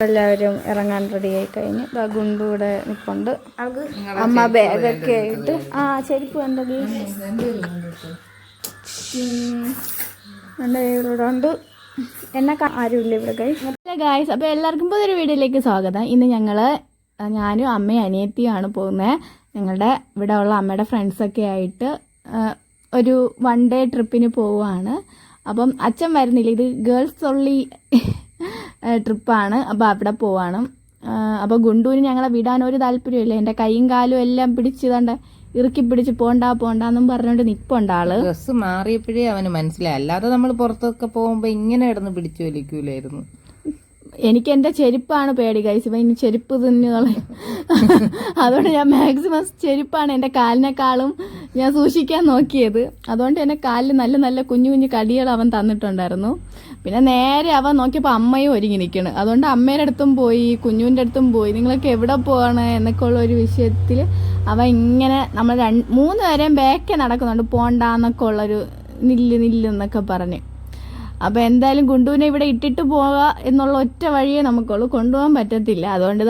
എല്ലാവരും ഇറങ്ങാൻ റെഡിയായി കഴിഞ്ഞ് ഗുണ്ടു ഇവിടെ നിൽപ്പുണ്ട്. അമ്മ ബാഗൊക്കെ ആയിട്ട് ചെരുപ്പ് കണ്ടത് ഇവിടെ ഉണ്ട്. എന്നെ ആരുമില്ല ഇവിടെ ഗായ്സ്. അപ്പോൾ എല്ലാവർക്കും പുതിയൊരു വീഡിയോയിലേക്ക് സ്വാഗതം. ഇന്ന് ഞാനും അമ്മയും അനിയത്തിയാണ് പോകുന്നത്. ഞങ്ങളുടെ ഇവിടെ ഉള്ള അമ്മയുടെ ഫ്രണ്ട്സൊക്കെ ആയിട്ട് ഒരു 1 ഡേ ട്രിപ്പിന് പോവുകയാണ്. അപ്പം അച്ഛൻ വരുന്നില്ല, ഇത് ഗേൾസ് ഓൺലി ട്രിപ്പാണ്. അപ്പോൾ അവിടെ പോവാണ്. അപ്പോൾ ഗുണ്ടുവിന് ഞങ്ങളെ വിടാൻ ഒരു താല്പര്യമില്ല. എൻ്റെ കൈയും കാലും എല്ലാം പിടിച്ച് ഇറുക്കി പിടിച്ച് പോണ്ടെന്നും പറഞ്ഞുകൊണ്ട് നിൽപ്പുണ്ട് ആള്. ഡ്രസ്സ് മാറിയപ്പോഴേ അവന് മനസ്സിലായി, അല്ലാതെ നമ്മൾ പുറത്തൊക്കെ പോകുമ്പോൾ ഇങ്ങനെ ഇടന്ന് പിടിച്ചു വലിക്കൂലായിരുന്നു. എനിക്ക് എൻ്റെ ചെരുപ്പാണ് പേടി ഗൈസ്. ഇപ്പം ഇനി ചെരുപ്പ് തിന്നുകളെ അതുകൊണ്ട് ഞാൻ മാക്സിമം ചെരുപ്പാണ് എൻ്റെ കാലിനേക്കാളും ഞാൻ സൂക്ഷിക്കാൻ നോക്കിയത്. അതുകൊണ്ട് എൻ്റെ കാലിൽ നല്ല നല്ല കുഞ്ഞു കുഞ്ഞു കടികൾ അവൻ തന്നിട്ടുണ്ടായിരുന്നു. പിന്നെ നേരെ അവൻ നോക്കിയപ്പോൾ അമ്മയും ഒരുങ്ങി നിൽക്കണം. അതുകൊണ്ട് അമ്മയുടെ അടുത്തും പോയി കുഞ്ഞുവിൻ്റെ അടുത്തും പോയി. നിങ്ങളൊക്കെ എവിടെ പോവാണ് എന്നൊക്കെ ഉള്ള ഒരു വിഷയത്തിൽ അവൻ ഇങ്ങനെ നമ്മൾ 3 പേരെയും ബാക്കെ നടക്കുന്നുണ്ട്, പോണ്ടാന്നൊക്കെ ഉള്ളൊരു നില്ലെന്നൊക്കെ പറഞ്ഞ്. അപ്പോൾ എന്തായാലും ഗുണ്ടുവിനെ ഇവിടെ ഇട്ടിട്ട് പോവുക എന്നുള്ള ഒറ്റ വഴിയേ നമുക്കുള്ളൂ, കൊണ്ടുപോകാൻ പറ്റത്തില്ല. അതുകൊണ്ട്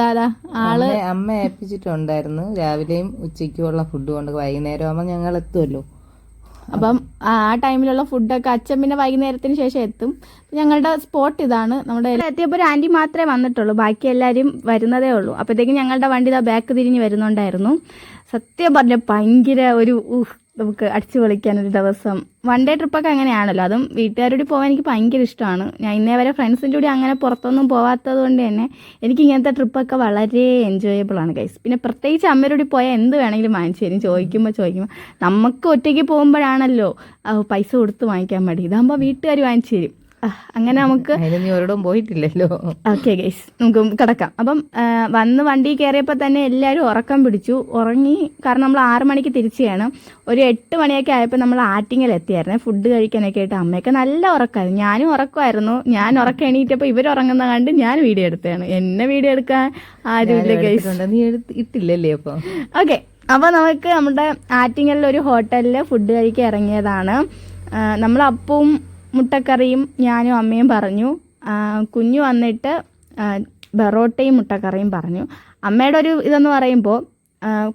ആള് അമ്മ ഏൽപ്പിച്ചിട്ടുണ്ടായിരുന്നു രാവിലെയും ഉച്ചയ്ക്കുമുള്ള ഫുഡ് കൊണ്ട്. വൈകുന്നേരം ആകുമ്പോൾ ഞങ്ങൾ എത്തുമല്ലോ. അപ്പം ആ ടൈമിലുള്ള ഫുഡൊക്കെ അച്ഛൻ പിന്നെ വൈകുന്നേരത്തിന് ശേഷം എത്തും. ഞങ്ങളുടെ സ്പോട്ട് ഇതാണ്. നമ്മുടെ എത്തിയപ്പോൾ ഒരു ആൻറ്റി മാത്രമേ വന്നിട്ടുള്ളൂ, ബാക്കി എല്ലാവരും വരുന്നതേ ഉള്ളൂ. അപ്പോഴത്തേക്കും ഞങ്ങളുടെ വണ്ടി ബാക്ക് തിരിഞ്ഞ് വരുന്നുണ്ടായിരുന്നു. സത്യം പറഞ്ഞ ഭയങ്കര ഒരു നമുക്ക് അടിച്ചു പൊളിക്കാനൊരു ദിവസം. 1 ഡേ ട്രിപ്പൊക്കെ അങ്ങനെയാണല്ലോ, അതും വീട്ടുകാരോട് പോകാൻ എനിക്ക് ഭയങ്കര ഇഷ്ടമാണ്. ഞാൻ ഇന്നേ വരെ ഫ്രണ്ട്സിൻ്റെ കൂടി അങ്ങനെ പുറത്തൊന്നും പോകാത്തത് കൊണ്ട് തന്നെ എനിക്ക് ഇങ്ങനത്തെ ട്രിപ്പൊക്കെ വളരെ എൻജോയബിൾ ആണ് ഗൈസ്. പിന്നെ പ്രത്യേകിച്ച് അമ്മയോട് പോയാൽ എന്ത് വേണമെങ്കിലും വാങ്ങിച്ചു തരും. ചോദിക്കുമ്പോൾ നമുക്ക് ഒറ്റയ്ക്ക് പോകുമ്പോഴാണല്ലോ പൈസ കൊടുത്ത് വാങ്ങിക്കാൻ മടി. ഇതാകുമ്പോൾ വീട്ടുകാർ വാങ്ങിച്ചു തരും. അങ്ങനെ നമുക്ക് ഒരിടവും പോയിട്ടില്ലല്ലോ. ഓക്കെ ഗൈസ്, നമുക്ക് കിടക്കാം. അപ്പം വണ്ടി കയറിയപ്പോൾ തന്നെ എല്ലാവരും ഉറക്കം പിടിച്ചു, ഉറങ്ങി. കാരണം നമ്മൾ 6 മണിക്ക് തിരിച്ചു ചെയ്യണം. ഒരു 8 മണിയൊക്കെ ആയപ്പോൾ നമ്മൾ ആറ്റിങ്ങൽ എത്തിയായിരുന്നു ഫുഡ് കഴിക്കാനൊക്കെ ആയിട്ട്. അമ്മയൊക്കെ നല്ല ഉറക്കമായിരുന്നു, ഞാനും ഉറക്കമായിരുന്നു. ഞാൻ ഉറക്കം എണീറ്റപ്പോൾ ഇവരുറങ്ങുന്ന കണ്ട് ഞാൻ വീഡിയോ എടുത്തതാണ്. എന്നെ വീഡിയോ എടുക്കാൻ ആരുമില്ല ഗൈസ്. നീ ഇട്ടില്ലല്ലേ അപ്പോൾ? ഓക്കെ, അപ്പോൾ നമുക്ക് നമ്മുടെ ആറ്റിങ്ങലിൽ ഒരു ഹോട്ടലിൽ ഫുഡ് കഴിക്കാൻ ഇറങ്ങിയതാണ്. നമ്മൾ അപ്പവും മുട്ടക്കറിയും ഞാനും അമ്മയും പറഞ്ഞു. കുഞ്ഞു വന്നിട്ട് ബറോട്ടയും മുട്ടക്കറിയും പറഞ്ഞു. അമ്മയുടെ ഒരു ഇതെന്ന് പറയുമ്പോൾ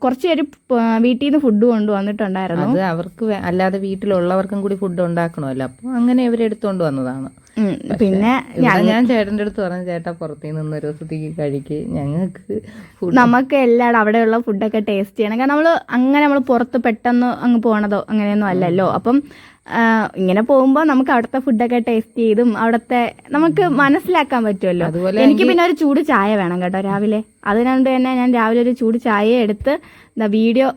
കുറച്ച് പേര് വീട്ടിൽ നിന്ന് ഫുഡ് കൊണ്ടുവന്നിട്ടുണ്ടായിരുന്നു. അത് അവർക്ക് അല്ലാതെ വീട്ടിലുള്ളവർക്കും കൂടി ഫുഡ് ഉണ്ടാക്കണമല്ലോ, അപ്പോൾ അങ്ങനെ ഇവരെടുത്തോണ്ട് വന്നതാണ്. പിന്നെ ഞാൻ ചേട്ടൻ്റെ അടുത്ത് പറഞ്ഞു, ചേട്ടാ പുറത്തു നിന്ന് ഒരു ദിവസത്തേക്ക് കഴിക്ക്, ഞങ്ങൾക്ക് നമുക്ക് എല്ലാവരും അവിടെയുള്ള ഫുഡൊക്കെ ടേസ്റ്റ് ചെയ്യണം. കാരണം നമ്മൾ പുറത്ത് പെട്ടെന്ന് അങ്ങ് പോകണതോ അങ്ങനെയൊന്നും അല്ലല്ലോ. അപ്പം ഇങ്ങനെ പോകുമ്പോൾ നമുക്ക് അവിടുത്തെ ഫുഡൊക്കെ ടേസ്റ്റ് ചെയ്തും അവിടുത്തെ നമുക്ക് മനസ്സിലാക്കാൻ പറ്റുമല്ലോ. എനിക്ക് പിന്നെ ഒരു ചൂട് ചായ വേണം കേട്ടോ രാവിലെ. അതുകൊണ്ട് തന്നെ ഞാൻ രാവിലെ ഒരു ചൂട് ചായ എടുത്ത് വീഡിയോ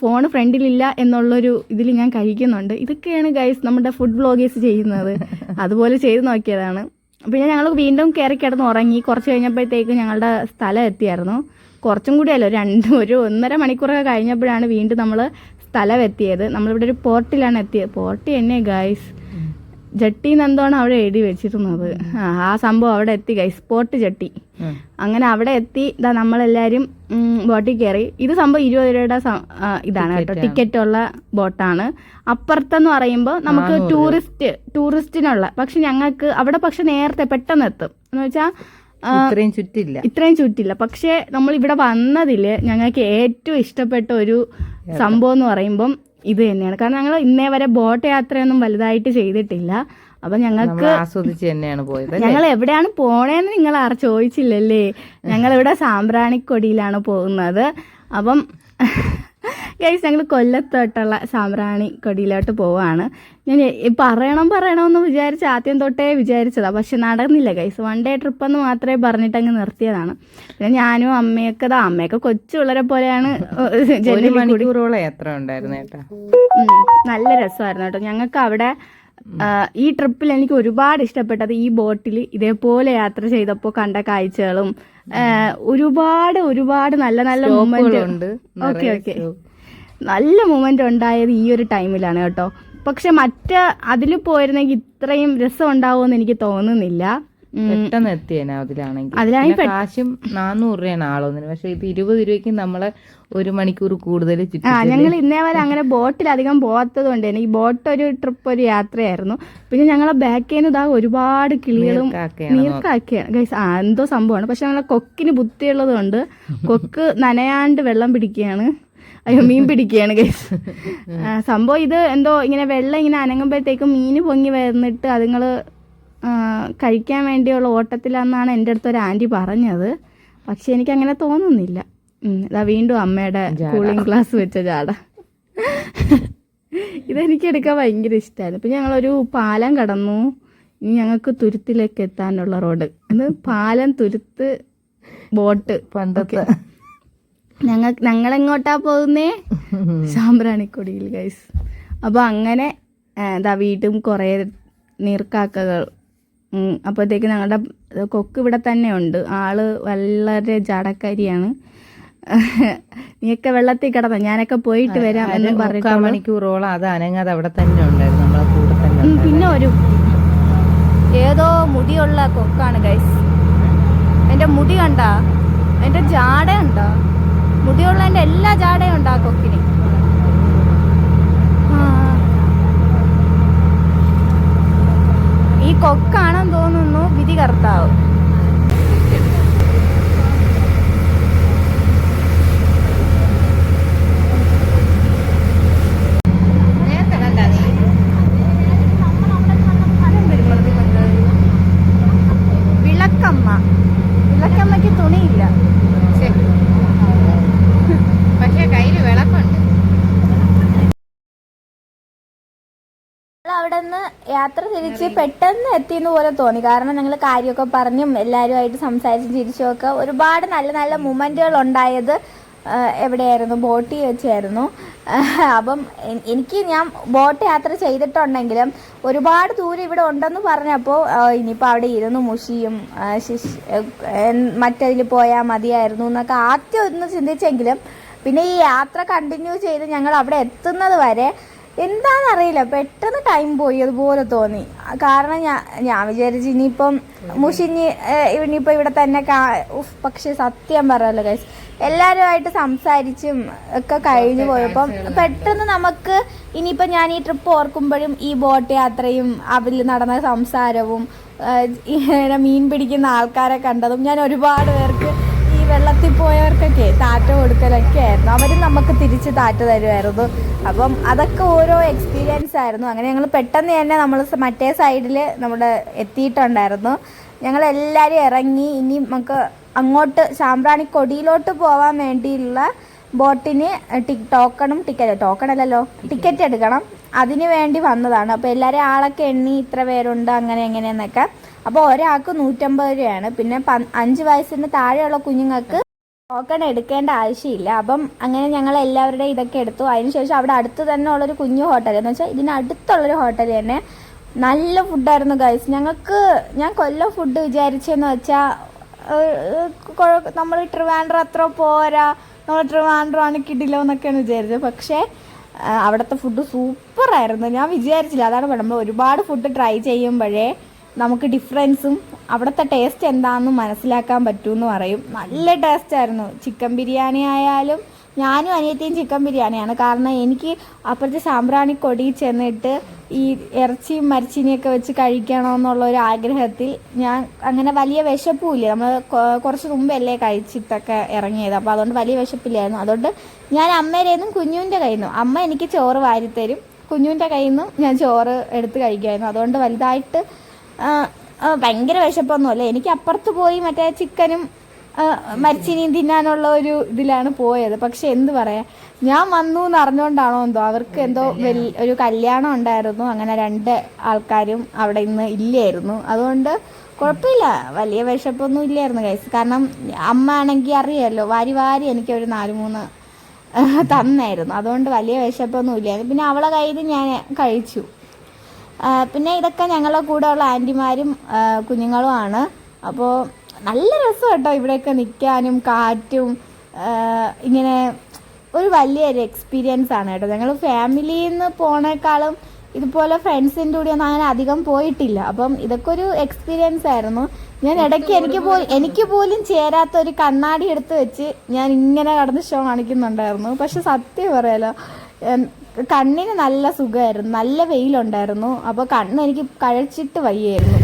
ഫോൺ ഫ്രണ്ടിലില്ല എന്നുള്ളൊരു ഇതിൽ ഞാൻ കഴിക്കുന്നുണ്ട്. ഇതൊക്കെയാണ് ഗൈസ് നമ്മുടെ ഫുഡ് വ്ളോഗേഴ്സ് ചെയ്യുന്നത്. അതുപോലെ ചെയ്ത് നോക്കിയതാണ്. പിന്നെ ഞങ്ങൾ വീണ്ടും കയറി കിടന്ന് ഉറങ്ങി. കുറച്ച് കഴിഞ്ഞപ്പോഴത്തേക്ക് ഞങ്ങളുടെ സ്ഥലം എത്തിയായിരുന്നു. കുറച്ചും കൂടിയല്ലോ, ഒരു 1.5 മണിക്കൂറൊക്കെ കഴിഞ്ഞപ്പോഴാണ് വീണ്ടും നമ്മൾ സ്ഥലം എത്തിയത്. നമ്മളിവിടെ ഒരു പോർട്ടിലാണ് എത്തിയത്. പോർട്ട് തന്നെ ഗൈസ്, ജട്ടിന്ന് എന്തോണം അവിടെ എഴുതി വെച്ചിരുന്നത്. ആ സംഭവം അവിടെ എത്തി ഗൈസ്, പോർട്ട് ജട്ടി. അങ്ങനെ അവിടെ എത്തി. നമ്മളെല്ലാവരും ബോട്ടിൽ കയറി. ഇത് സംഭവം 20 രൂപയുടെ ഇതാണ് കേട്ടോ, ടിക്കറ്റുള്ള ബോട്ടാണ്. അപ്പുറത്തെന്ന് പറയുമ്പോൾ നമുക്ക് ടൂറിസ്റ്റിനുള്ള, പക്ഷെ ഞങ്ങൾക്ക് അവിടെ നേരത്തെ പെട്ടെന്ന് എത്തും. എന്ന് വെച്ചാൽ ഇത്രയും ചുറ്റില്ല. പക്ഷേ നമ്മൾ ഇവിടെ വന്നതിൽ ഞങ്ങൾക്ക് ഏറ്റവും ഇഷ്ടപ്പെട്ട ഒരു സംഭവം എന്ന് പറയുമ്പം ഇത് തന്നെയാണ്. കാരണം ഞങ്ങൾ ഇന്നേ വരെ ബോട്ട് യാത്രയൊന്നും വലുതായിട്ട് ചെയ്തിട്ടില്ല. അപ്പം ഞങ്ങൾക്ക് ആസ്വദിച്ച് തന്നെയാണ് പോയത്. ഞങ്ങൾ എവിടെയാണ് പോണേന്ന് നിങ്ങൾ ചോദിച്ചില്ലല്ലേ. ഞങ്ങളിവിടെ സാമ്പ്രാണിക്കൊടിയിലാണ് പോകുന്നത്. അപ്പം ഗൈസ്, ഞങ്ങൾ കൊല്ലത്തോട്ടുള്ള സാമ്പ്രാണിക്കൊടിയിലോട്ട് പോവാണ്. ഞാൻ പറയണമെന്ന് വിചാരിച്ച് ആദ്യം തൊട്ടേ വിചാരിച്ചതാണ്, പക്ഷെ നടന്നില്ല ഗൈസ്. 1 ഡേ ട്രിപ്പെന്ന് മാത്രമേ പറഞ്ഞിട്ട് അങ്ങ് നിർത്തിയതാണ്. പിന്നെ ഞാനും അമ്മയൊക്കെ കൊച്ചു പിള്ളേരെ പോലെയാണ്. മണിക്കൂറോളം യാത്ര ഉണ്ടായിരുന്നു കേട്ടോ, നല്ല രസമായിരുന്നു കേട്ടോ. ഞങ്ങൾക്ക് അവിടെ ഈ ട്രിപ്പിൽ എനിക്ക് ഒരുപാട് ഇഷ്ടപ്പെട്ടത് ഈ ബോട്ടിൽ ഇതേപോലെ യാത്ര ചെയ്തപ്പോൾ കണ്ട കാഴ്ചകളും ഒരുപാട് നല്ല നല്ല മൊമെന്റ് ഉണ്ട്. ഓക്കെ നല്ല മൊമെന്റ് ഉണ്ടായത് ഈ ഒരു ടൈമിലാണ് കേട്ടോ. പക്ഷെ അതിൽ പോയിരുന്നെങ്കിൽ ഇത്രയും രസം ഉണ്ടാവുമെന്ന് എനിക്ക് തോന്നുന്നില്ല. പെട്ടെന്ന് എത്തിയേനെ അതിലാണെങ്കിൽ. അതിലാണെങ്കിൽ കാശും 400 രൂപയാണ് ആളൊന്നിന്. പക്ഷെ ഇത് 20 രൂപയ്ക്ക് നമ്മളെ 1 മണിക്കൂർ കൂടുതൽ ചുറ്റി. ഞങ്ങൾ ഇന്നേ വരെ അങ്ങനെ ബോട്ടിലധികം പോകാത്തത് കൊണ്ട് തന്നെ ഈ ബോട്ട് ഒരു ട്രിപ്പ് ഒരു യാത്രയായിരുന്നു. പിന്നെ ഞങ്ങളെ ബാക്കിൽ നിന്ന് ഇതാ ഒരുപാട് കിളികളും നീർക്കാക്കിയാണ് ഗൈസ്. എന്തോ സംഭവമാണ്. പക്ഷെ ഞങ്ങളെ കൊക്കിന് ബുദ്ധിയുള്ളത് കൊണ്ട് കൊക്ക് നനയാണ്ട് വെള്ളം പിടിക്കുകയാണ്, മീൻ പിടിക്കുകയാണ് ഗൈസ്. സംഭവം ഇത് എന്തോ ഇങ്ങനെ വെള്ളം ഇങ്ങനെ അനങ്ങുമ്പോഴത്തേക്കും മീൻ പൊങ്ങി വന്നിട്ട് അതുങ്ങൾ കഴിക്കാൻ വേണ്ടിയുള്ള ഓട്ടത്തിലാണെന്നാണ് എൻ്റെ അടുത്തൊരു ആൻറ്റി പറഞ്ഞത്. പക്ഷെ എനിക്ക് അങ്ങനെ തോന്നുന്നില്ല. ഇതാ വീണ്ടും അമ്മയുടെ കൂളിംഗ് ഗ്ലാസ് വെച്ച ജാട. ഇതെനിക്ക് എടുക്കാൻ ഭയങ്കര ഇഷ്ടമായിരുന്നു. പിന്നെ ഞങ്ങളൊരു പാലം കടന്നു. ഇനി ഞങ്ങൾക്ക് തുരുത്തിലേക്ക് എത്താനുള്ള റോഡ്. അത് പാലം, തുരുത്ത്, ബോട്ട്. പണ്ടത്തെ ഞങ്ങളെങ്ങോട്ടാ പോകുന്നേ? സാമ്പ്രാണിക്കൊടിയിൽ ഗൈസ്. അപ്പോൾ അങ്ങനെ ഇതാ വീട്ടും കുറേ നീർക്കാക്കകൾ. അപ്പോഴത്തേക്ക് ഞങ്ങളുടെ കൊക്ക് ഇവിടെ തന്നെ ഉണ്ട്. ആള് വളരെ ജാടക്കാരിയാണ്. നീയൊക്കെ വെള്ളത്തിൽ കിടന്ന ഞാനൊക്കെ പോയിട്ട് വരാം എന്ന് പറഞ്ഞിട്ട് മണിക്കൂറോളം അത് അനങ്ങാതെ അവിടെ തന്നെ ഉണ്ടായിരുന്നു, നമ്മളെ കൂടെ തന്നെ. പിന്നെ ഒരു ഏതോ മുടിയുള്ള കൊക്കാണ് ഗൈസ്. എൻ്റെ മുടി കണ്ടാ? എൻ്റെ ജാട ഉണ്ടോ? മുടിയുള്ളതിൻ്റെ എല്ലാ ജാടയും ഉണ്ട് ആ കൊക്കിന്. ഈ കൊക്കാണെന്ന് തോന്നുന്നു വിധി കർത്താവ്. വിളക്കമ്മയ്ക്ക് തുണിയില്ല, പക്ഷെ കയ്യിൽ വിളക്കുണ്ട്. അവിടെ നിന്ന് യാത്ര തിരിച്ച് പെട്ടെന്ന് എത്തിയെന്ന് പോലെ തോന്നി. കാരണം ഞങ്ങൾ കാര്യമൊക്കെ പറഞ്ഞും എല്ലാവരുമായിട്ട് സംസാരിച്ചും ചിരിച്ചും ഒക്കെ ഒരുപാട് നല്ല നല്ല മൊമെന്റുകൾ ഉണ്ടായത് എവിടെയായിരുന്നു? ബോട്ടിൽ വെച്ചായിരുന്നു. അപ്പം ഞാൻ ബോട്ട് യാത്ര ചെയ്തിട്ടുണ്ടെങ്കിലും ഒരുപാട് ദൂരം ഇവിടെ ഉണ്ടെന്ന് പറഞ്ഞപ്പോൾ ഇനിയിപ്പോൾ അവിടെ ഇരുന്ന് മുഷിയും മറ്റതിൽ പോയാൽ മതിയായിരുന്നു എന്നൊക്കെ ആദ്യം ഒന്ന് ചിന്തിച്ചെങ്കിലും പിന്നെ ഈ യാത്ര കണ്ടിന്യൂ ചെയ്ത് ഞങ്ങൾ അവിടെ എത്തുന്നത് വരെ എന്താണെന്നറിയില്ല, പെട്ടെന്ന് ടൈം പോയി അതുപോലെ തോന്നി. കാരണം ഞാൻ വിചാരിച്ചു ഇനിയിപ്പം മുഷിഞ്ഞ് ഇനിയിപ്പോൾ ഇവിടെ തന്നെ പക്ഷെ സത്യം പറയാമല്ലോ ഗൈസ്, എല്ലാവരുമായിട്ട് സംസാരിച്ചും ഒക്കെ കഴിഞ്ഞു പോയപ്പം പെട്ടെന്ന് നമുക്ക് ഇനിയിപ്പോൾ ഞാൻ ഈ ട്രിപ്പ് ഓർക്കുമ്പോഴും ഈ ബോട്ട് യാത്രയും അതിൽ നടന്ന സംസാരവും മീൻ പിടിക്കുന്ന ആൾക്കാരെ കണ്ടതും ഞാൻ ഒരുപാട് പേർക്ക് ഈ വെള്ളത്തിൽ പോയവർക്കൊക്കെ താറ്റ കൊടുക്കലൊക്കെ ആയിരുന്നു. അവരും നമുക്ക് തിരിച്ച് താറ്റ തരുമായിരുന്നു. അപ്പം അതൊക്കെ ഓരോ എക്സ്പീരിയൻസ് ആയിരുന്നു. അങ്ങനെ ഞങ്ങൾ പെട്ടെന്ന് തന്നെ നമ്മൾ മറ്റേ സൈഡിൽ നമ്മുടെ എത്തിയിട്ടുണ്ടായിരുന്നു. ഞങ്ങളെല്ലാവരും ഇറങ്ങി. ഇനി നമുക്ക് അങ്ങോട്ട് സാമ്പ്രാണിക്കൊടിയിലോട്ട് പോകാൻ വേണ്ടിയുള്ള ബോട്ടിന് ടിക്കറ്റ് എടുക്കണം. അതിന് വേണ്ടി വന്നതാണ്. അപ്പോൾ എല്ലാവരും ആളൊക്കെ എണ്ണി ഇത്ര പേരുണ്ട് അങ്ങനെ എങ്ങനെയെന്നൊക്കെ. അപ്പോൾ ഒരാൾക്ക് 150 രൂപയാണ്. പിന്നെ 5 വയസ്സിന് താഴെയുള്ള കുഞ്ഞുങ്ങൾക്ക് ടോക്കൺ എടുക്കേണ്ട ആവശ്യമില്ല. അപ്പം അങ്ങനെ ഞങ്ങൾ എല്ലാവരുടെയും ഇതൊക്കെ എടുത്തു. അതിനുശേഷം അവിടെ അടുത്ത് തന്നെ ഉള്ളൊരു കുഞ്ഞു ഹോട്ടൽ എന്ന് വെച്ചാൽ ഇതിനടുത്തുള്ളൊരു ഹോട്ടൽ തന്നെ നല്ല ഫുഡായിരുന്നു ഗൈസ്. ഞാൻ കൊല്ലം ഫുഡ് വിചാരിച്ചെന്ന് വെച്ചാൽ നമ്മൾ ട്രിവാൻഡ്രം അത്ര പോരാ, നമ്മൾ ട്രിവാൻഡ്രമാണ് കിടിലോ എന്നൊക്കെയാണ് വിചാരിച്ചത്. പക്ഷേ അവിടുത്തെ ഫുഡ് സൂപ്പറായിരുന്നു. ഞാൻ വിചാരിച്ചില്ല. അതാണ് നമ്മൾ ഒരുപാട് ഫുഡ് ട്രൈ ചെയ്യുമ്പോഴേ നമുക്ക് ഡിഫറൻസും അവിടുത്തെ ടേസ്റ്റ് എന്താണെന്ന് മനസ്സിലാക്കാൻ പറ്റുമെന്ന് പറയും. നല്ല ടേസ്റ്റായിരുന്നു. ചിക്കൻ ബിരിയാണി ആയാലും ഞാനും അനിയത്തിയും ചിക്കൻ ബിരിയാണിയാണ്. കാരണം എനിക്ക് അപ്പുറത്തെ സാമ്പ്രാണിക്കൊടി ചെന്നിട്ട് ഈ ഇറച്ചിയും മരിച്ചിനെയൊക്കെ വെച്ച് കഴിക്കണമെന്നുള്ള ഒരു ആഗ്രഹത്തിൽ ഞാൻ അങ്ങനെ വലിയ വിശപ്പുമില്ല. നമ്മൾ കുറച്ച് മുമ്പല്ലേ കഴിച്ചിട്ടൊക്കെ ഇറങ്ങിയത്. അപ്പോൾ അതുകൊണ്ട് വലിയ വിശപ്പില്ലായിരുന്നു. അതുകൊണ്ട് ഞാൻ അമ്മയുടെ നിന്നും കുഞ്ഞുവിൻ്റെ കയ്യിൽ നിന്നും അമ്മ എനിക്ക് ചോറ് വാരിത്തരും, കുഞ്ഞുവിൻ്റെ കയ്യിൽ നിന്നും ഞാൻ ചോറ് എടുത്ത് കഴിക്കുമായിരുന്നു. അതുകൊണ്ട് വലുതായിട്ട് ഭയങ്കര വിശപ്പൊന്നുമല്ല. എനിക്ക് അപ്പുറത്ത് പോയി മറ്റേ ചിക്കനും മരിച്ചിനിയും തിന്നാനുള്ള ഒരു ഇതിലാണ് പോയത്. പക്ഷെ എന്ത് പറയാ, ഞാൻ വന്നു എന്ന് അറിഞ്ഞുകൊണ്ടാണോ എന്തോ അവർക്ക് എന്തോ ഒരു കല്യാണം ഉണ്ടായിരുന്നു. അങ്ങനെ 2 ആൾക്കാരും അവിടെ ഇന്ന് ഇല്ലായിരുന്നു. അതുകൊണ്ട് കുഴപ്പമില്ല, വലിയ വിശപ്പൊന്നും ഇല്ലായിരുന്നു ഗൈസ്. കാരണം അമ്മ ആണെങ്കിൽ അറിയാമല്ലോ വാരി എനിക്കൊരു 4-3 തന്നായിരുന്നു. അതുകൊണ്ട് വലിയ വിശപ്പൊന്നും ഇല്ലായിരുന്നു. പിന്നെ അവളെ കയ്യിൽ ഞാൻ കഴിച്ചു. പിന്നെ ഇതൊക്കെ ഞങ്ങളുടെ കൂടെയുള്ള ആൻറ്റിമാരും കുഞ്ഞുങ്ങളുമാണ്. അപ്പോൾ നല്ല രസം കേട്ടോ ഇവിടെയൊക്കെ നിൽക്കാനും കാറ്റും. ഇങ്ങനെ ഒരു വലിയൊരു എക്സ്പീരിയൻസ് ആണ് കേട്ടോ. ഞങ്ങൾ ഫാമിലിയിൽ നിന്ന് പോണേക്കാളും ഇതുപോലെ ഫ്രണ്ട്സിൻ്റെ കൂടെ ഒന്നും അങ്ങനെ അധികം പോയിട്ടില്ല. അപ്പം ഇതൊക്കെ ഒരു എക്സ്പീരിയൻസ് ആയിരുന്നു. ഞാൻ ഇടയ്ക്ക് എനിക്ക് പോലും ചേരാത്ത ഒരു കണ്ണാടി എടുത്ത് വെച്ച് ഞാൻ ഇങ്ങനെ കടന്ന് ഷോ കാണിക്കുന്നുണ്ടായിരുന്നു. പക്ഷെ സത്യം പറയാലോ, കണ്ണിന് നല്ല സുഖമായിരുന്നു, നല്ല വെയിലുണ്ടായിരുന്നു. അപ്പോൾ കണ്ണ് എനിക്ക് കഴിച്ചിട്ട് വയ്യായിരുന്നു.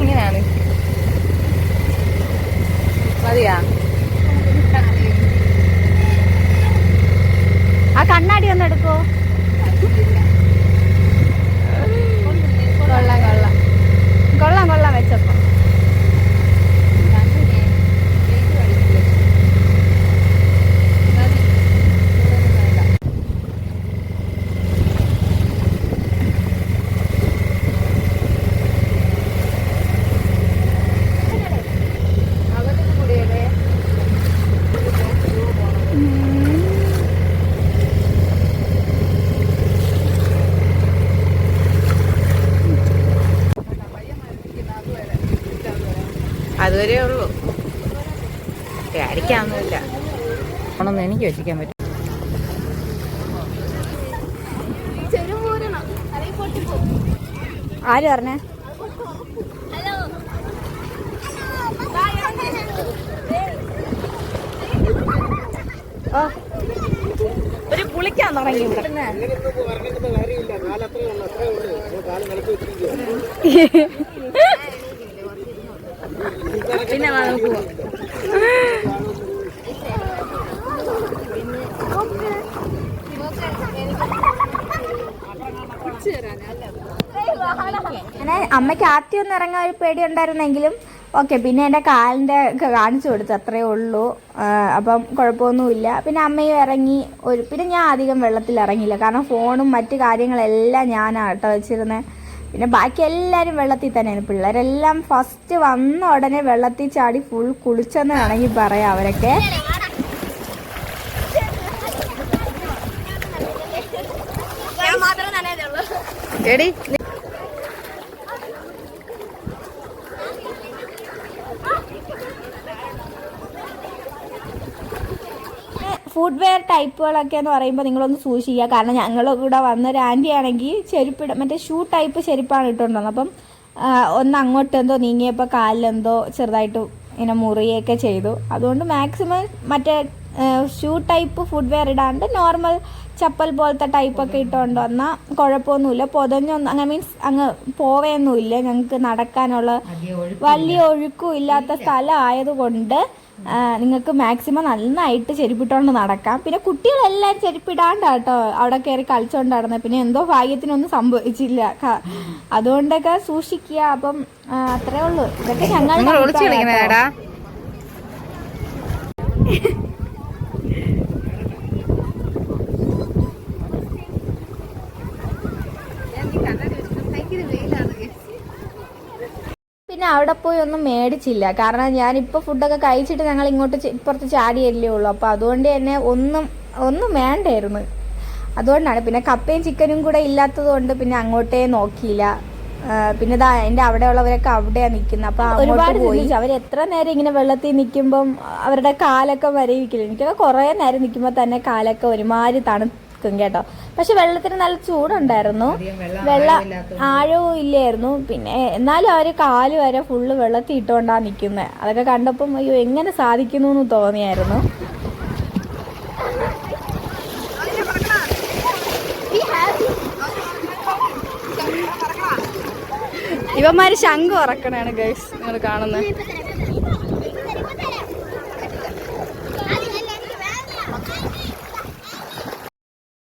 ഇങ്ങനെയാണ് മതിയാ. ആ കണ്ണാടി ഒന്ന് എടുക്കോ. കൊള്ളാം കൊള്ളാം കൊള്ളാം കൊള്ളാം വെച്ചപ്പോ. അതുവരെ ഉള്ളൂ, അടിക്കാവുന്നില്ല. ഓണൊന്നും എനിക്ക് വെച്ചിക്കാൻ പറ്റും. ആര് പറഞ്ഞേ? ഓ, ഒരു കുളിക്കാൻ തുടങ്ങി ഇവിടെ. പിന്നെ നമുക്ക് പോവാം. അങ്ങനെ അമ്മയ്ക്ക് ആദ്യം ഒന്ന് ഇറങ്ങാൻ ഒരു പേടി ഉണ്ടായിരുന്നെങ്കിലും ഓക്കെ, പിന്നെ എൻ്റെ കാലിൻ്റെ ഒക്കെ കാണിച്ചു കൊടുത്തു, അത്രയേ ഉള്ളൂ. അപ്പം കുഴപ്പമൊന്നുമില്ല. പിന്നെ അമ്മയും ഇറങ്ങി. പിന്നെ ഞാൻ അധികം വെള്ളത്തിൽ ഇറങ്ങിയില്ല, കാരണം ഫോണും മറ്റു കാര്യങ്ങളെല്ലാം ഞാനാണ് കേട്ടോ വെച്ചിരുന്നത്. പിന്നെ ബാക്കി എല്ലാവരും വെള്ളത്തിൽ തന്നെയാണ്. പിള്ളേരെല്ലാം ഫസ്റ്റ് വന്ന ഉടനെ വെള്ളത്തിൽ ചാടി ഫുൾ കുളിച്ചെന്ന് വേണമെങ്കിൽ പറയാം അവരൊക്കെ. ഫുഡ് വെയർ ടൈപ്പുകളൊക്കെ എന്ന് പറയുമ്പോൾ നിങ്ങളൊന്ന് സൂക്ഷിക്കുക. കാരണം ഞങ്ങൾ ഇവിടെ വന്നൊരു ആൻറ്റി ആണെങ്കിൽ മറ്റേ ഷൂ ടൈപ്പ് ചെരുപ്പാണ് ഇട്ടുകൊണ്ടുവന്നത്. അപ്പം ഒന്ന് അങ്ങോട്ടെന്തോ നീങ്ങിയപ്പോൾ കാലിലെന്തോ ചെറുതായിട്ട് ഇങ്ങനെ മുറിയൊക്കെ ചെയ്തു. അതുകൊണ്ട് മാക്സിമം മറ്റേ ഷൂ ടൈപ്പ് ഫുഡ് വെയർ ഇടാണ്ട് നോർമൽ ചപ്പൽ പോലത്തെ ടൈപ്പൊക്കെ ഇട്ടുകൊണ്ട് വന്നാൽ കുഴപ്പമൊന്നുമില്ല. പൊതഞ്ഞൊന്നും അങ്ങനെ മീൻസ് അങ്ങ് പോവേയൊന്നുമില്ല. ഞങ്ങൾക്ക് നടക്കാനുള്ള വലിയ ഒഴുക്കും ഇല്ലാത്ത സ്ഥലം ആയതുകൊണ്ട് നിങ്ങൾക്ക് മാക്സിമം നന്നായിട്ട് ചെരുപ്പിട്ടുകൊണ്ട് നടക്കാം. പിന്നെ കുട്ടികളെല്ലാവരും ചെരുപ്പിടാണ്ടാട്ടോ അവിടെ കയറി കളിച്ചോണ്ട് നടന്നത്. പിന്നെ എന്തോ ഭാഗ്യത്തിനൊന്നും സംഭവിച്ചില്ല. അതുകൊണ്ടൊക്കെ സൂക്ഷിക്കുക. അപ്പം അത്രേ ഉള്ളൂ. ഇതൊക്കെ ഞങ്ങൾ പിന്നെ അവിടെ പോയി ഒന്നും മേടിച്ചില്ല. കാരണം ഞാനിപ്പോൾ ഫുഡൊക്കെ കഴിച്ചിട്ട് ഞങ്ങൾ ഇങ്ങോട്ട് ഇപ്പുറത്ത് ചാടിയല്ലേ ഉള്ളൂ. അപ്പോൾ അതുകൊണ്ട് തന്നെ ഒന്നും വേണ്ടായിരുന്നു. അതുകൊണ്ടാണ്. പിന്നെ കപ്പയും ചിക്കനും കൂടെ ഇല്ലാത്തത് കൊണ്ട് പിന്നെ അങ്ങോട്ടേ നോക്കിയില്ല. പിന്നെ എൻ്റെ അവിടെയുള്ളവരൊക്കെ അവിടെയാണ് നിൽക്കുന്നത്. അപ്പോൾ ഒരുപാട് പോയി. അവർ എത്ര നേരം ഇങ്ങനെ വെള്ളത്തിൽ നിൽക്കുമ്പം അവരുടെ കാലൊക്കെ വരയിക്കില്ല. എനിക്കൊക്കെ കുറേ നേരം നിൽക്കുമ്പോൾ തന്നെ കാലൊക്കെ ഒരുമാതിരി തണുക്കും കേട്ടോ. പക്ഷെ വെള്ളത്തിന് നല്ല ചൂടുണ്ടായിരുന്നു, വെള്ളം ആഴവും ഇല്ലായിരുന്നു. പിന്നെ എന്നാലും അവർ കാല് വരെ ഫുള്ള് വെള്ളത്തിൽ ഇട്ടുകൊണ്ടാണ് നിൽക്കുന്നത്. അതൊക്കെ കണ്ടപ്പം അയ്യോ എങ്ങനെ സാധിക്കുന്നു എന്ന് തോന്നിയായിരുന്നു. ഇവന്മാര് ശംഖ് ഉറക്കണാണ് ഗൈസ് നിങ്ങൾ കാണുന്നത്.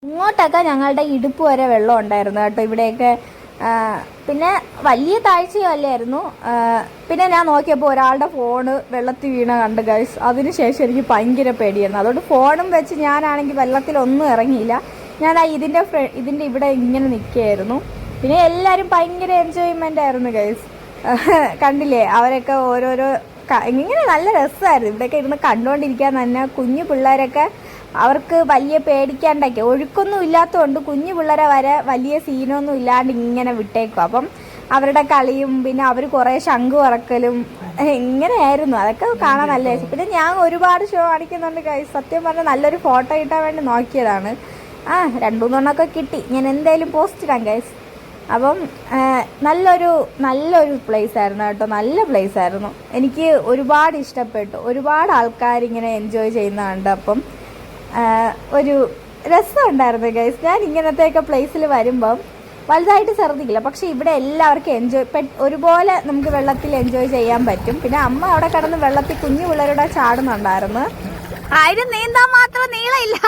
ഇങ്ങോട്ടൊക്കെ ഞങ്ങളുടെ ഇടുപ്പ് വരെ വെള്ളം ഉണ്ടായിരുന്നു കേട്ടോ ഇവിടെയൊക്കെ. പിന്നെ വലിയ താഴ്ചയല്ലായിരുന്നു. പിന്നെ ഞാൻ നോക്കിയപ്പോൾ ഒരാളുടെ ഫോണ് വെള്ളത്തിൽ വീണ കണ്ട് ഗൈസ്. അതിനുശേഷം എനിക്ക് ഭയങ്കര പേടിയായിരുന്നു. അതുകൊണ്ട് ഫോണും വെച്ച് ഞാനാണെങ്കിൽ വെള്ളത്തിലൊന്നും ഇറങ്ങിയില്ല. ഞാൻ ഇതിൻ്റെ ഇവിടെ ഇങ്ങനെ നിൽക്കുകയായിരുന്നു. പിന്നെ എല്ലാവരും ഭയങ്കര എൻജോയ്മെൻ്റ് ആയിരുന്നു ഗൈസ്. കണ്ടില്ലേ അവരൊക്കെ ഓരോരോ ഇങ്ങനെ നല്ല രസമായിരുന്നു. ഇവിടെയൊക്കെ ഇരുന്ന് കണ്ടുകൊണ്ടിരിക്കാൻ തന്നെ. കുഞ്ഞു പിള്ളേരൊക്കെ അവർക്ക് വലിയ പേടിക്കാണ്ടൊക്കെ ഒഴുക്കൊന്നും ഇല്ലാത്തതുകൊണ്ട് കുഞ്ഞു പിള്ളേരെ വരെ വലിയ സീനൊന്നും ഇല്ലാണ്ട് ഇങ്ങനെ വിട്ടേക്കും. അപ്പം അവരുടെ കളിയും പിന്നെ അവർ കുറേ ശംഖ് പറക്കലും എങ്ങനെയായിരുന്നു അതൊക്കെ കാണാൻ നല്ല രസം. പിന്നെ ഞാൻ ഒരുപാട് ഷോ കാണിക്കുന്നുണ്ട് ഗൈസ്. സത്യം പറഞ്ഞാൽ നല്ലൊരു ഫോട്ടോ കിട്ടാൻ വേണ്ടി നോക്കിയതാണ്. 2-3 കിട്ടി. ഞാൻ എന്തായാലും പോസ്റ്റ് ഇടാം ഗൈസ്. അപ്പം നല്ലൊരു പ്ലേസ് ആയിരുന്നു കേട്ടോ. നല്ല പ്ലേസ് ആയിരുന്നു. എനിക്ക് ഒരുപാട് ഇഷ്ടപ്പെട്ടു. ഒരുപാട് ആൾക്കാരിങ്ങനെ എൻജോയ് ചെയ്യുന്നുണ്ട്. അപ്പം ഒരു രസമുണ്ടായിരുന്നു ഗൈസ്. ഞാൻ ഇങ്ങനത്തെയൊക്കെ പ്ലേസിൽ വരുമ്പം വലുതായിട്ട് ശ്രദ്ധിക്കില്ല, പക്ഷെ ഇവിടെ എല്ലാവർക്കും ഒരുപോലെ നമുക്ക് വെള്ളത്തിൽ എൻജോയ് ചെയ്യാൻ പറ്റും. പിന്നെ അമ്മ അവിടെ കിടന്ന് വെള്ളത്തിൽ കുഞ്ഞു പിള്ളേരുടെ ചാടുന്നുണ്ടായിരുന്നു. ആരും നീന്താൻ മാത്രം നീളമില്ല.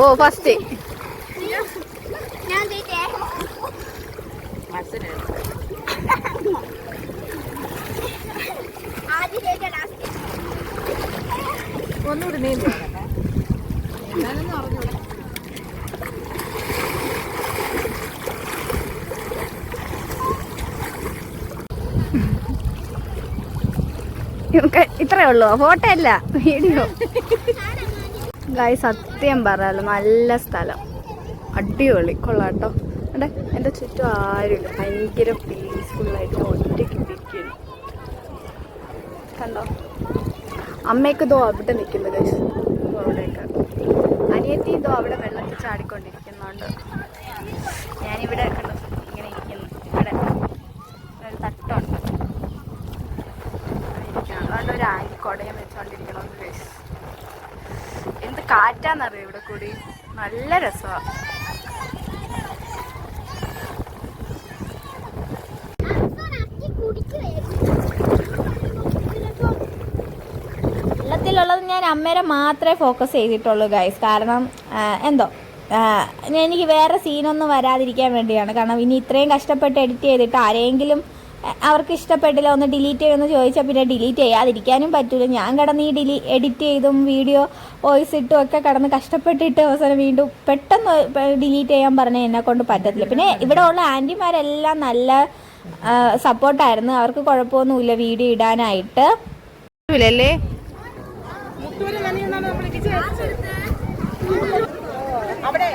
ഓ ഫസ്റ്റ് ഒന്നുകൂടി നീന്തി എന്താണെന്ന് അറിഞ്ഞൂടാ. ഇത്രേ ഉള്ളൂ, ഫോട്ടോ അല്ല വീഡിയോ. ഗായ് സത്യം പറയാലോ നല്ല സ്ഥലം, അടിപൊളി, കൊള്ളാട്ടോ. അതെ എൻ്റെ ചുറ്റും ആരുമില്ല, ഭയങ്കര പീസ്ഫുള്ളായിട്ട് ഒറ്റയ്ക്ക് ഇരിക്കുന്നു. കണ്ടോ അമ്മയൊക്കെ ഇതോ അവിടെ നിൽക്കുന്നത് ഗൈസ്, അവിടെയൊക്കെ അനിയത്തി ഇതോ അവിടെ വെള്ളത്തിൽ ചാടിക്കൊണ്ടിരിക്കുന്നുണ്ട്. ഞാനിവിടെ കണ്ടോ ഇങ്ങനെ ഇരിക്കുന്നു. ഇവിടെ ഒരു തട്ടുണ്ട്, അതുകൊണ്ട് ഒരു ആൻറ്റി കുടയും വെച്ചോണ്ടിരിക്കണം ഗൈസ്. എന്ത് കാറ്റാന്നറിയോ ഇവിടെ കൂടി, നല്ല രസമാണ്. വെള്ളത്തിലുള്ളത് ഞാൻ അമ്മേരെ മാത്രമേ ഫോക്കസ് ചെയ്തിട്ടുള്ളൂ ഗൈസ്. കാരണം എന്തോ എനിക്ക് വേറെ സീനൊന്നും വരാതിരിക്കാൻ വേണ്ടിയാണ്. കാരണം ഇനി ഇത്രയും കഷ്ടപ്പെട്ട് എഡിറ്റ് ചെയ്തിട്ട് ആരെങ്കിലും അവർക്ക് ഇഷ്ടപ്പെട്ടില്ല ഒന്ന് ഡിലീറ്റ് ചെയ്യുമെന്ന് ചോദിച്ചാൽ പിന്നെ ഡിലീറ്റ് ചെയ്യാതിരിക്കാനും പറ്റില്ല. ഞാൻ കിടന്ന് ഈ എഡിറ്റ് ചെയ്തും വീഡിയോ വോയിസ് ഇട്ടും ഒക്കെ കിടന്ന് കഷ്ടപ്പെട്ടിട്ട് അവസാനം വീണ്ടും പെട്ടെന്ന് ഡിലീറ്റ് ചെയ്യാൻ പറഞ്ഞാൽ എന്നെ കൊണ്ട് പറ്റത്തില്ല. പിന്നെ ഇവിടെ ഉള്ള ആൻറ്റിമാരെല്ലാം നല്ല സപ്പോർട്ടായിരുന്നു, അവർക്ക് കുഴപ്പമൊന്നുമില്ല വീഡിയോ ഇടാനായിട്ട്. അല്ലേ അവിടെ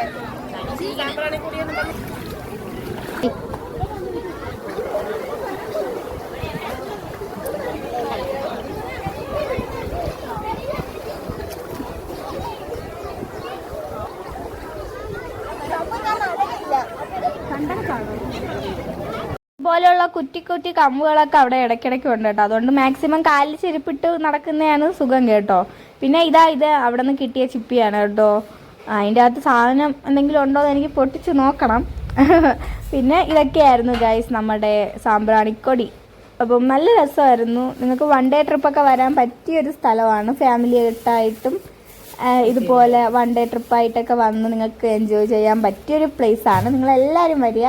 പോലെയുള്ള കുറ്റി കുറ്റി കമ്പുകളൊക്കെ അവിടെ ഇടയ്ക്കിടയ്ക്ക് ഉണ്ട് കേട്ടോ. അതുകൊണ്ട് മാക്സിമം കാലിൽ ചെരുപ്പിട്ട് നടക്കുന്നതാണ് സുഖം കേട്ടോ. പിന്നെ ഇത് അവിടെ നിന്ന് കിട്ടിയ ചിപ്പിയാണ് കേട്ടോ. അതിൻ്റെ അകത്ത് സാധനം എന്തെങ്കിലും ഉണ്ടോ എന്ന് എനിക്ക് പൊട്ടിച്ച് നോക്കണം. പിന്നെ ഇതൊക്കെയായിരുന്നു ഗൈസ് നമ്മുടെ സാമ്പ്രാണിക്കൊടി. അപ്പം നല്ല രസമായിരുന്നു. നിങ്ങൾക്ക് 1 ഡേ ട്രിപ്പൊക്കെ വരാൻ പറ്റിയൊരു സ്ഥലമാണ്. ഫാമിലി ആയിട്ടായിട്ടും ഇതുപോലെ 1 ഡേ ട്രിപ്പായിട്ടൊക്കെ വന്ന് നിങ്ങൾക്ക് എൻജോയ് ചെയ്യാൻ പറ്റിയൊരു പ്ലേസാണ്. നിങ്ങളെല്ലാവരും വരിക.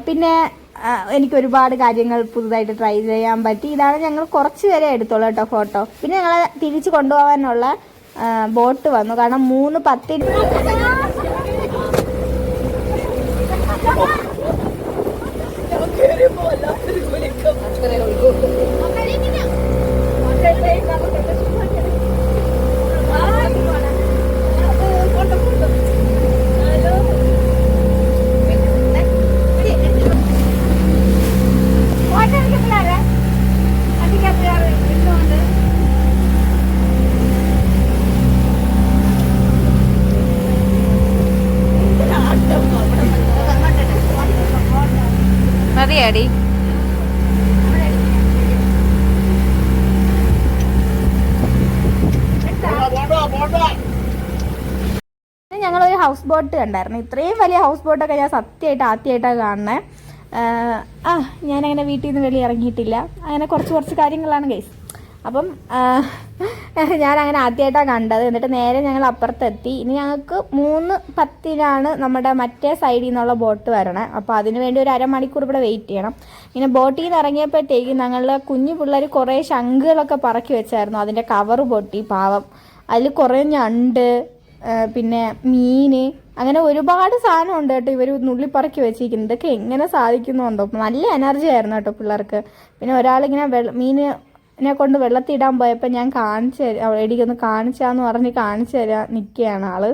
പിന്നെ എനിക്ക് ഒരുപാട് കാര്യങ്ങൾ പുതുതായിട്ട് ട്രൈ ചെയ്യാൻ പറ്റി. ഇതാണ് ഞങ്ങൾ കുറച്ച് പേരെ എടുത്തോളൂ കേട്ടോ ഫോട്ടോ. പിന്നെ ഞങ്ങളെ തിരിച്ച് കൊണ്ടുപോകാനുള്ള ബോട്ട് വന്നു. കാരണം 3:10 മതിയാടി. ഞങ്ങളൊരു ഹൗസ് ബോട്ട് കണ്ടായിരുന്നു. ഇത്രയും വലിയ ഹൗസ് ബോട്ടൊക്കെ ഞാൻ ആദ്യമായിട്ടാണ് കാണുന്നത്. ഞാനങ്ങനെ വീട്ടിൽ നിന്ന് വെളിയിൽ ഇറങ്ങിയിട്ടില്ല. അങ്ങനെ കുറച്ച് കാര്യങ്ങളാണ് ഗൈസ്. അപ്പം ഞാനങ്ങനെ ആദ്യമായിട്ടാണ് കണ്ടത്. എന്നിട്ട് നേരെ ഞങ്ങൾ അപ്പുറത്തെത്തി. ഇനി ഞങ്ങൾക്ക് 3:10 നമ്മുടെ മറ്റേ സൈഡിൽ നിന്നുള്ള ബോട്ട് വരണേ. അപ്പോൾ അതിന് വേണ്ടി ഒരു അരമണിക്കൂർ ഇവിടെ വെയിറ്റ് ചെയ്യണം. ഇങ്ങനെ ബോട്ടിൽ നിന്ന് ഇറങ്ങിയപ്പോഴത്തേക്ക് ഞങ്ങളുടെ കുഞ്ഞു പിള്ളേർ കുറേ ശംഖുകളൊക്കെ പറക്കി വെച്ചായിരുന്നു. അതിൻ്റെ കവറ് പൊട്ടി പാവം. അതിൽ കുറേ ഞണ്ട് പിന്നെ മീൻ, അങ്ങനെ ഒരുപാട് സാധനം ഉണ്ട് കേട്ടോ. ഇവർ നുള്ളിപ്പറക്കി വെച്ചിരിക്കുന്നത്. ഇതൊക്കെ എങ്ങനെ സാധിക്കുന്നുണ്ടോ? നല്ല എനർജി ആയിരുന്നു കേട്ടോ പിള്ളേർക്ക്. പിന്നെ ഒരാളിങ്ങനെ മീനിനെ കൊണ്ട് വെള്ളത്തിടാൻ പോയപ്പോൾ ഞാൻ കാണിച്ചു തരാം, എടിക്കൊന്ന് കാണിച്ചാന്ന് പറഞ്ഞ് കാണിച്ചു തരാൻ നിൽക്കുകയാണ് ആള്.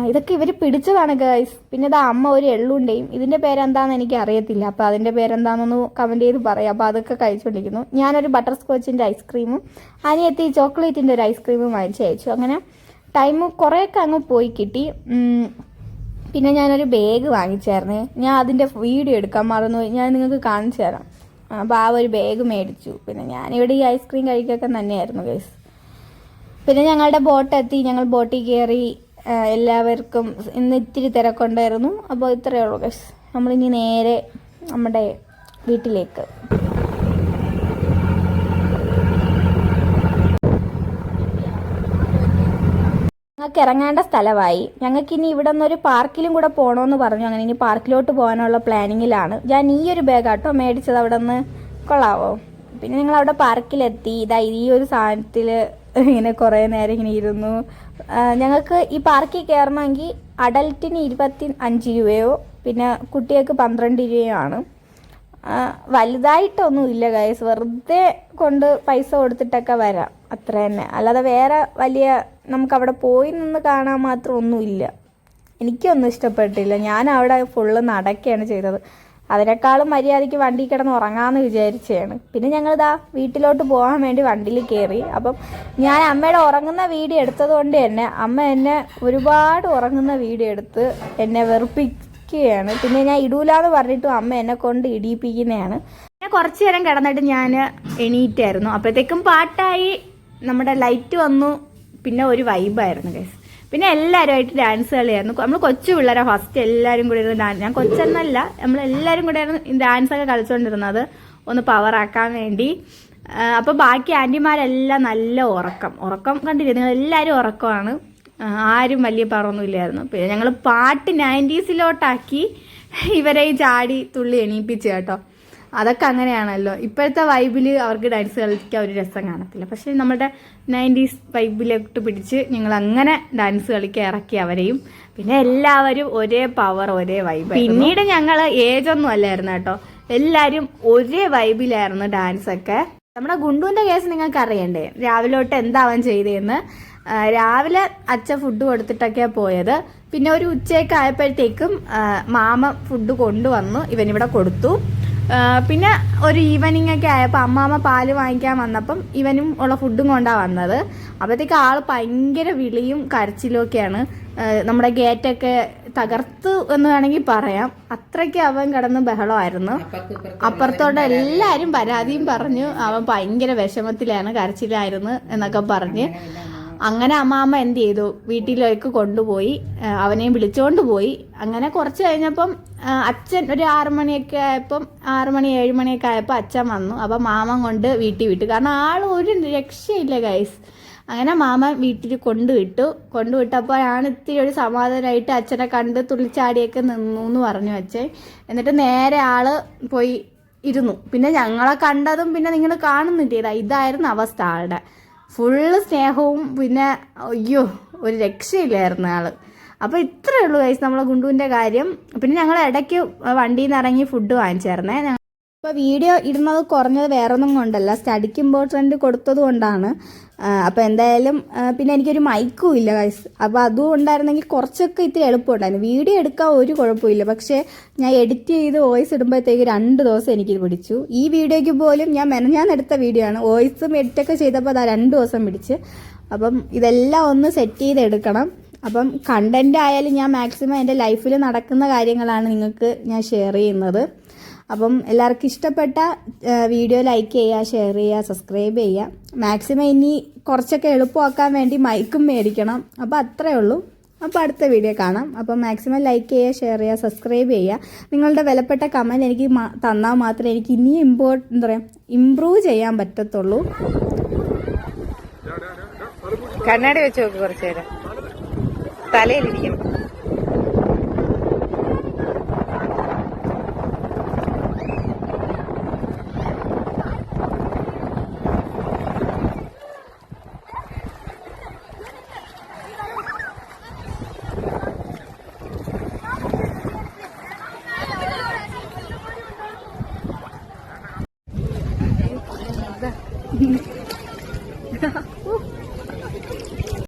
ഇതൊക്കെ ഇവർ പിടിച്ചതാണ് ഗൈസ്. പിന്നെ ഇതാ അമ്മ ഒരു എള്ളുണ്ടയും, ഇതിൻ്റെ പേരെന്താണെന്ന് എനിക്ക് അറിയത്തില്ല. അപ്പോൾ അതിൻ്റെ പേരെന്താണെന്നൊന്ന് കമൻറ്റ് ചെയ്ത് പറയാം. അപ്പോൾ അതൊക്കെ കഴിച്ചുകൊണ്ടിരിക്കുന്നു. ഞാനൊരു ബട്ടർ സ്കോച്ചിൻ്റെ ഐസ്ക്രീമും അനിയത്തി ചോക്ലേറ്റിൻ്റെ ഒരു ഐസ്ക്രീമും വാങ്ങിച്ച് അയച്ചു. അങ്ങനെ ടൈം കുറേയൊക്കെ അങ്ങ് പോയി കിട്ടി. പിന്നെ ഞാനൊരു ബാഗ് വാങ്ങിച്ചായിരുന്നേ. ഞാൻ അതിൻ്റെ വീഡിയോ എടുക്കാൻ മറന്നുപോയി. ഞാൻ നിങ്ങൾക്ക് കാണിച്ചു തരാം. അപ്പോൾ ആ ഒരു ബാഗ് മേടിച്ചു. പിന്നെ ഞാനിവിടെ ഈ ഐസ്ക്രീം കഴിക്കൊക്കെ തന്നെയായിരുന്നു ഗൈസ്. പിന്നെ ഞങ്ങളുടെ ബോട്ടെത്തി, ഞങ്ങൾ ബോട്ടിൽ കയറി. എല്ലാവർക്കും ഇന്ന് ഇത്തിരി തിരക്കുണ്ടായിരുന്നു. അപ്പോൾ ഇത്രയേ ഉള്ളൂ ഗൈസ്. നമ്മളിനി നേരെ നമ്മുടെ വീട്ടിലേക്ക്. ഞങ്ങൾക്ക് ഇറങ്ങേണ്ട സ്ഥലമായി. ഞങ്ങൾക്കിനി ഇവിടെ നിന്നൊരു പാർക്കിലും കൂടെ പോകണമെന്ന് പറഞ്ഞു. അങ്ങനെ ഇനി പാർക്കിലോട്ട് പോകാനുള്ള പ്ലാനിങ്ങിലാണ്. ഞാൻ ഈ ഒരു ബാഗാട്ടോ മേടിച്ചത് അവിടെ നിന്ന്. കൊള്ളാവോ? പിന്നെ ഞങ്ങൾ അവിടെ പാർക്കിലെത്തി. ഇതാ ഈ ഒരു സാധനത്തിൽ ഇങ്ങനെ കുറേ നേരം ഇങ്ങനെ ഇരുന്നു. ഞങ്ങൾക്ക് ഈ പാർക്കിൽ കയറണമെങ്കിൽ അഡൽറ്റിന് 25 രൂപയോ പിന്നെ കുട്ടികൾക്ക് 12 രൂപയോ ആണ്. വലുതായിട്ടൊന്നും ഇല്ല ഗൈസ്. വെറുതെ കൊണ്ട് പൈസ കൊടുത്തിട്ടൊക്കെ വരാം, അത്ര തന്നെ. അല്ലാതെ വേറെ വലിയ നമുക്കവിടെ പോയി നിന്ന് കാണാൻ മാത്രം ഒന്നുമില്ല. എനിക്കൊന്നും ഇഷ്ടപ്പെട്ടില്ല. ഞാൻ അവിടെ ഫുള്ള് നടക്കുകയാണ് ചെയ്തത്. അതിനേക്കാളും മര്യാദയ്ക്ക് വണ്ടി കിടന്ന് ഉറങ്ങാമെന്ന് വിചാരിച്ചതാണ്. പിന്നെ ഞങ്ങളിതാ വീട്ടിലോട്ട് പോകാൻ വേണ്ടി വണ്ടിയിൽ കയറി. അപ്പം ഞാൻ അമ്മയുടെ ഉറങ്ങുന്ന വീഡിയോ എടുത്തത് കൊണ്ട് തന്നെ അമ്മ എന്നെ ഒരുപാട് ഉറങ്ങുന്ന വീഡിയോ എടുത്ത് എന്നെ വെറുപ്പിക്കുകയാണ്. പിന്നെ ഞാൻ ഇടൂലെന്ന് പറഞ്ഞിട്ടും അമ്മ എന്നെ കൊണ്ട് ഇടിയിപ്പിക്കുന്നതാണ്. പിന്നെ കുറച്ച് നേരം കിടന്നിട്ട് ഞാൻ എണീറ്റായിരുന്നു. അപ്പോഴത്തേക്കും പാട്ടായി, നമ്മുടെ ലൈറ്റ് വന്നു. പിന്നെ ഒരു വൈബായിരുന്നു ഗൈസ്. പിന്നെ എല്ലാവരുമായിട്ട് ഡാൻസ് കളിയായിരുന്നു. നമ്മൾ കൊച്ചു പിള്ളേരാ ഫസ്റ്റ് എല്ലാവരും കൂടി ഇരുന്ന് ഡാൻസ്. ഞാൻ കൊച്ചെന്നല്ല, നമ്മളെല്ലാവരും കൂടെ ആയിരുന്നു ഡാൻസൊക്കെ കളിച്ചുകൊണ്ടിരുന്നത് ഒന്ന് പവറാക്കാൻ വേണ്ടി. അപ്പോൾ ബാക്കി ആൻറ്റിമാരെല്ലാം നല്ല ഉറക്കം കണ്ടില്ലേ നിങ്ങൾ? എല്ലാവരും ഉറക്കമാണ്. ആരും വലിയ പറൊന്നും ഇല്ലായിരുന്നു. പിന്നെ ഞങ്ങൾ പാട്ട് 90s ഇവരെ ചാടി തുള്ളി എണീപ്പിച്ചു കേട്ടോ. അതൊക്കെ അങ്ങനെയാണല്ലോ. ഇപ്പോഴത്തെ വൈബിൽ അവർക്ക് ഡാൻസ് കളിക്കാൻ ഒരു രസം കാണത്തില്ല. പക്ഷേ നമ്മുടെ 90s വൈബിലോട്ട് പിടിച്ച് ഞങ്ങൾ അങ്ങനെ ഡാൻസ് കളിക്കാൻ ഇറക്കി അവരെയും. പിന്നെ എല്ലാവരും ഒരേ പവർ, ഒരേ വൈബ്. പിന്നീട് ഞങ്ങൾ ഏജൊന്നും അല്ലായിരുന്നു കേട്ടോ. എല്ലാവരും ഒരേ വൈബിലായിരുന്നു ഡാൻസൊക്കെ. നമ്മുടെ ഗുണ്ടുവിൻ്റെ കേസ് നിങ്ങൾക്ക് അറിയണ്ടേ? രാവിലെ തൊട്ട് എന്താവാൻ ചെയ്തതെന്ന്. രാവിലെ അച്ഛൻ ഫുഡ് കൊടുത്തിട്ടൊക്കെയാണ് പോയത്. പിന്നെ ഒരു ഉച്ചയൊക്കെ ആയപ്പോഴത്തേക്കും മാമ ഫുഡ് കൊണ്ടുവന്നു, ഇവനിവിടെ കൊടുത്തു. പിന്നെ ഒരു ഈവനിങ് ഒക്കെ ആയപ്പോൾ അമ്മാമ്മ പാല് വാങ്ങിക്കാൻ വന്നപ്പം ഇവനും ഉള്ള ഫുഡും കൊണ്ടാണ് വന്നത്. അപ്പോഴത്തേക്ക് ആൾ ഭയങ്കര വിളിയും കരച്ചിലും ഒക്കെയാണ്. നമ്മുടെ ഗേറ്റൊക്കെ തകർത്തു എന്ന് വേണമെങ്കിൽ പറയാം. അത്രയ്ക്ക് അവൻ കിടന്ന് ബഹളമായിരുന്നു. അപ്പുറത്തോടെ എല്ലാവരും പരാതിയും പറഞ്ഞു അവൻ ഭയങ്കര വിഷമത്തിലാണ്, കരച്ചിലായിരുന്നു എന്നൊക്കെ പറഞ്ഞ്. അങ്ങനെ അമ്മാമ്മ എന്ത് ചെയ്തു, വീട്ടിലേക്ക് കൊണ്ടുപോയി അവനെയും വിളിച്ചോണ്ട് പോയി. അങ്ങനെ കുറച്ച് കഴിഞ്ഞപ്പം അച്ഛൻ ഒരു 6 മണിയൊക്കെ ആയപ്പം 6 മണി 7 മണിയൊക്കെ ആയപ്പോൾ അച്ഛൻ വന്നു. അപ്പം മാമൻ കൊണ്ട് വീട്ടിൽ വിട്ടു. കാരണം ആൾ ഒരു രക്ഷയില്ല ഗൈസ്. അങ്ങനെ മാമൻ വീട്ടിൽ കൊണ്ടുവിട്ടപ്പോഴാണ് ഇത്തിരി ഒരു സമാധാനമായിട്ട് അച്ഛനെ കണ്ട് തുള്ളിച്ചാടിയൊക്കെ നിന്നു എന്ന് പറഞ്ഞു അച്ഛൻ. എന്നിട്ട് നേരെ ആള് പോയി ഇരുന്നു. പിന്നെ ഞങ്ങളെ കണ്ടതും പിന്നെ നിങ്ങൾ കാണുന്നില്ല, ഇതായിരുന്നു അവസ്ഥ ആളുടെ. ഫുള്ള് സ്നേഹവും പിന്നെ അയ്യോ ഒരു രക്ഷയില്ലായിരുന്നു ആള്. അപ്പോൾ ഇത്രയേ ഉള്ളൂ ഗൈസ് നമ്മളെ ഗുണ്ടുവിൻ്റെ കാര്യം. പിന്നെ ഞങ്ങൾ ഇടയ്ക്ക് വണ്ടിയിൽ നിന്ന് ഇറങ്ങി ഫുഡ് വാങ്ങിച്ചായിരുന്നേ. ഇപ്പോൾ വീഡിയോ ഇടുന്നത് കുറഞ്ഞത് വേറൊന്നും കൊണ്ടല്ല, സ്റ്റഡിക്ക് ഇമ്പോർട്ടൻ്റ് കൊടുത്തത് കൊണ്ടാണ്. അപ്പോൾ എന്തായാലും പിന്നെ എനിക്കൊരു മൈക്കും ഇല്ല ഗൈസ്. അപ്പോൾ അതും ഉണ്ടായിരുന്നെങ്കിൽ കുറച്ചൊക്കെ ഇത്തിരി എളുപ്പമുണ്ടായിരുന്നു. വീഡിയോ എടുക്കാൻ ഒരു കുഴപ്പമില്ല. പക്ഷേ ഞാൻ എഡിറ്റ് ചെയ്ത് വോയിസ് ഇടുമ്പോഴത്തേക്ക് 2 ദിവസം എനിക്കിത് പിടിച്ചു. ഈ വീഡിയോയ്ക്ക് പോലും ഞാൻ എടുത്ത വീഡിയോ ആണ്. വോയിസും എഡിറ്റൊക്കെ ചെയ്തപ്പോൾ അതാ 2 ദിവസം പിടിച്ച്. അപ്പം ഇതെല്ലാം ഒന്ന് സെറ്റ് ചെയ്ത് എടുക്കണം. അപ്പം കണ്ടന്റ് ആയാലും ഞാൻ മാക്സിമം എൻ്റെ ലൈഫിൽ നടക്കുന്ന കാര്യങ്ങളാണ് നിങ്ങൾക്ക് ഞാൻ ഷെയർ ചെയ്യുന്നത്. അപ്പം എല്ലാവർക്കും ഇഷ്ടപ്പെട്ട വീഡിയോ ലൈക്ക് ചെയ്യുക, ഷെയർ ചെയ്യുക, സബ്സ്ക്രൈബ് ചെയ്യുക. മാക്സിമം ഇനി കുറച്ചൊക്കെ എളുപ്പമാക്കാൻ വേണ്ടി മൈക്കും മേടിക്കണം. അപ്പോൾ അത്രയേ ഉള്ളൂ. അപ്പോൾ അടുത്ത വീഡിയോ കാണാം. അപ്പം മാക്സിമം ലൈക്ക് ചെയ്യുക, ഷെയർ ചെയ്യുക, സബ്സ്ക്രൈബ് ചെയ്യുക. നിങ്ങളുടെ വിലപ്പെട്ട കമൻറ്റ് എനിക്ക് തന്നാൽ മാത്രമേ എനിക്ക് ഇനിയും ഇമ്പ്രൂവ് ചെയ്യാൻ പറ്റത്തുള്ളൂ. കണ്ണാടി വെച്ച് നോക്ക്, കുറച്ചു നേരം തലയിലിരിക്കണം.